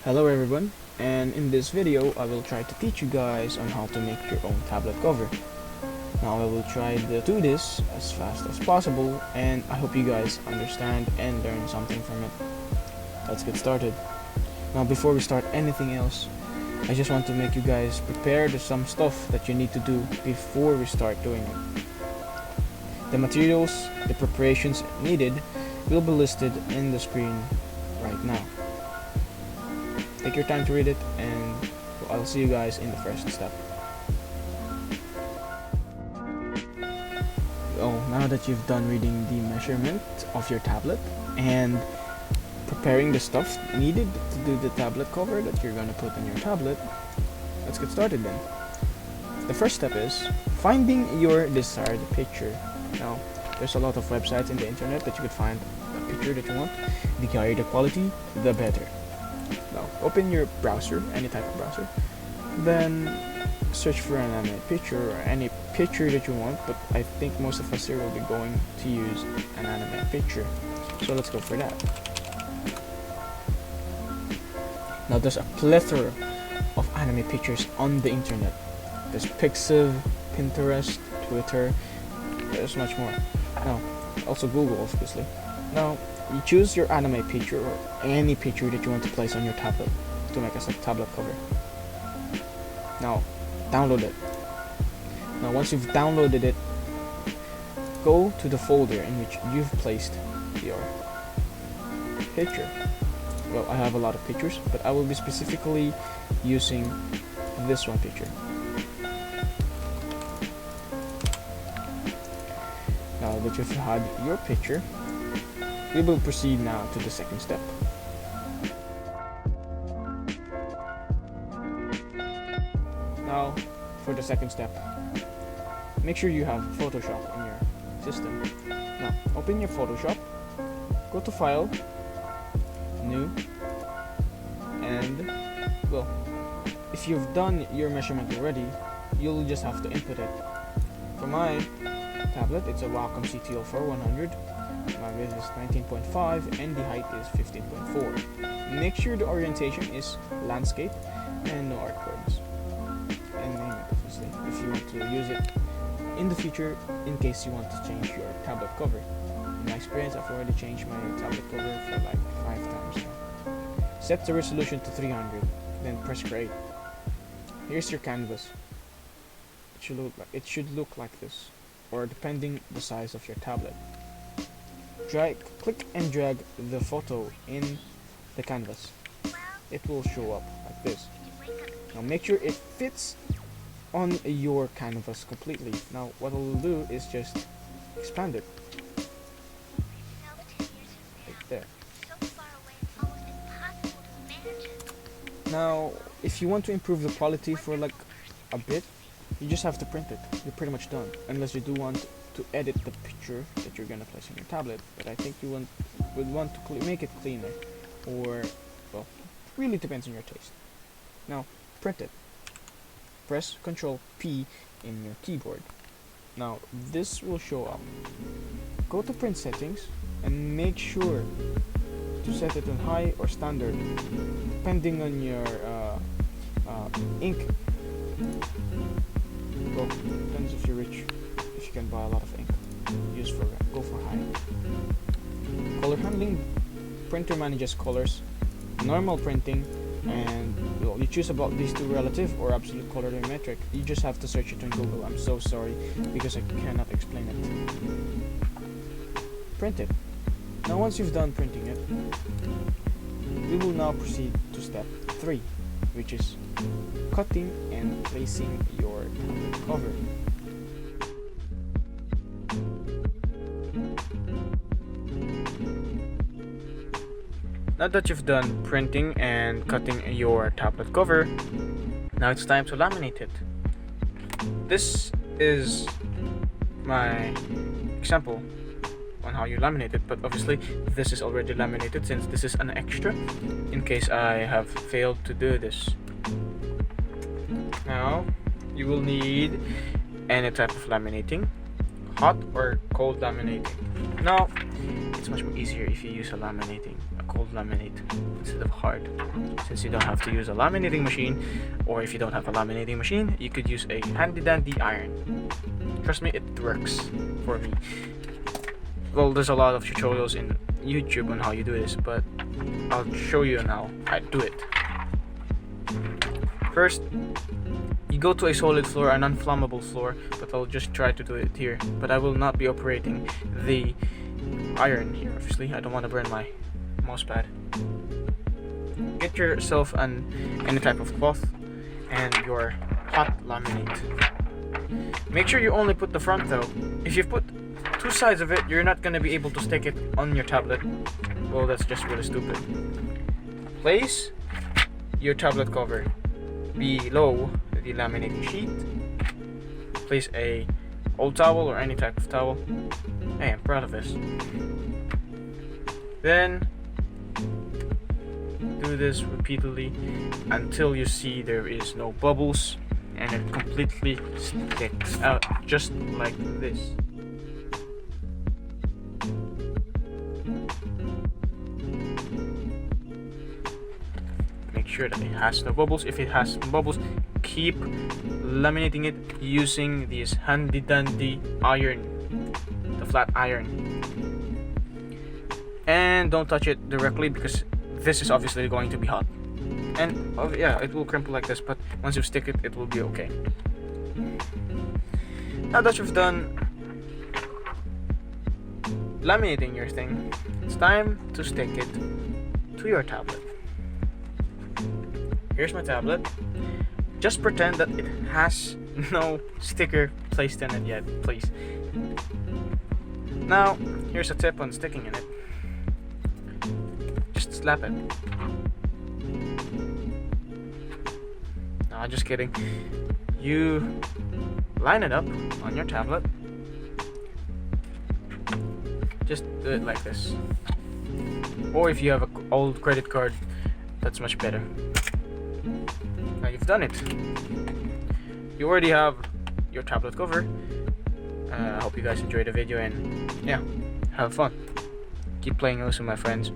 Hello everyone, and in this video I will try to teach you guys on how to make your own tablet cover. Now I will try to do this as fast as possible, and I hope you guys understand and learn something from it. Let's get started. Now before we start anything else, I just want to make you guys prepare some stuff that you need to do before we start doing it. The materials, the preparations needed will be listed in the screen right now. Take your time to read it, and I'll see you guys in the first step. Now that you've done reading the measurement of your tablet and preparing the stuff needed to do the tablet cover that you're going to put on your tablet, let's get started then. The first step is finding your desired picture. Now, there's a lot of websites in the internet that you could find a picture that you want. The higher the quality, the better. Now, open your browser, any type of browser, then search for an anime picture or any picture that you want, but I think most of us here will be going to use an anime picture, so let's go for that. Now, there's a plethora of anime pictures on the internet. There's Pixiv, Pinterest, Twitter, there's much more. Now, also Google, obviously. Now, you choose your anime picture or any picture that you want to place on your tablet to make us a tablet cover. Now, download it. Now, once you've downloaded it, go to the folder in which you've placed your picture. Well, I have a lot of pictures, but I will be specifically using this one picture. Now that you've had your picture, we will proceed now to the second step. Now, for the second step, make sure you have Photoshop in your system. Now, open your Photoshop, go to File, New, and, well, if you've done your measurement already, you'll just have to input it. For my tablet, it's a Wacom CTL4 100. My width is 19.5 and the height is 15.4. Make sure the orientation is landscape and no artworks. And name it, obviously, if you want to use it in the future in case you want to change your tablet cover. In my experience, I've already changed my tablet cover for like 5 times now. Set the resolution to 300, then press create. Here's your canvas. It should look like this, or depending the size of your tablet. Click and drag the photo in the canvas. It will show up like this. Now make sure it fits on your canvas completely. Now what we'll do is just expand it. Right there. Now if you want to improve the quality for like a bit, you just have to print it. You're pretty much done. Unless you do want to edit the picture that you're gonna place on your tablet, but I think you would want to make it cleaner, or, well, really depends on your taste. Now, print it. Press Ctrl P in your keyboard. Now, this will show up. Go to print settings and make sure to set it on high or standard, depending on your ink. Well, depends if you're rich. If you can buy a lot of ink, go for high. Color handling, printer manages colors, normal printing, and well, you choose about these two, relative or absolute colorimetric. You just have to search it on Google. I'm so sorry because I cannot explain it. Print it. Now once you've done printing it, we will now proceed to step 3, which is cutting and placing your tablet cover. Now that you've done printing and cutting your tablet cover, now it's time to laminate it. This is my example on how you laminate it, but obviously this is already laminated since this is an extra in case I have failed to do this. Now you will need any type of laminating, hot or cold laminating. Now it's much more easier if you use a called laminate instead of hard, since you don't have to use a laminating machine, or if you don't have a laminating machine, you could use a handy dandy iron. Trust me, it works for me. Well, there's a lot of tutorials in YouTube on how you do this, but I'll show you how I do it. First, you go to a solid floor, a non-flammable floor, but I'll just try to do it here. But I will not be operating the iron here, obviously. I don't want to burn my mouse pad. Get yourself any type of cloth and your hot laminate. Make sure you only put the front though. If you put two sides of it, you're not going to be able to stick it on your tablet. Well, that's just really stupid. Place your tablet cover below the laminating sheet. Place a old towel or any type of towel. Hey, I'm proud of this. Then do this repeatedly until you see there is no bubbles and it completely sticks out, just like this. Make sure that it has no bubbles. If it has bubbles, keep laminating it using this handy dandy iron, the flat iron, and don't touch it directly because this is obviously going to be hot, and yeah, it will crumple like this, but once you stick it, it will be okay. Now that you've done laminating your thing, it's time to stick it to your tablet. Here's my tablet. Just pretend that it has no sticker placed in it yet, please. Now, here's a tip on sticking in it. Just slap it. No, just kidding. You line it up on your tablet. Just do it like this. Or if you have an old credit card, that's much better. Now you've done it. You already have your tablet cover. I hope you guys enjoyed the video, and yeah, have fun. Keep playing Osu, my friends.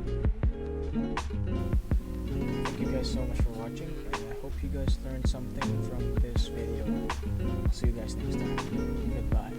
Thank you guys so much for watching, and I hope you guys learned something from this video. I'll see you guys next time. Goodbye.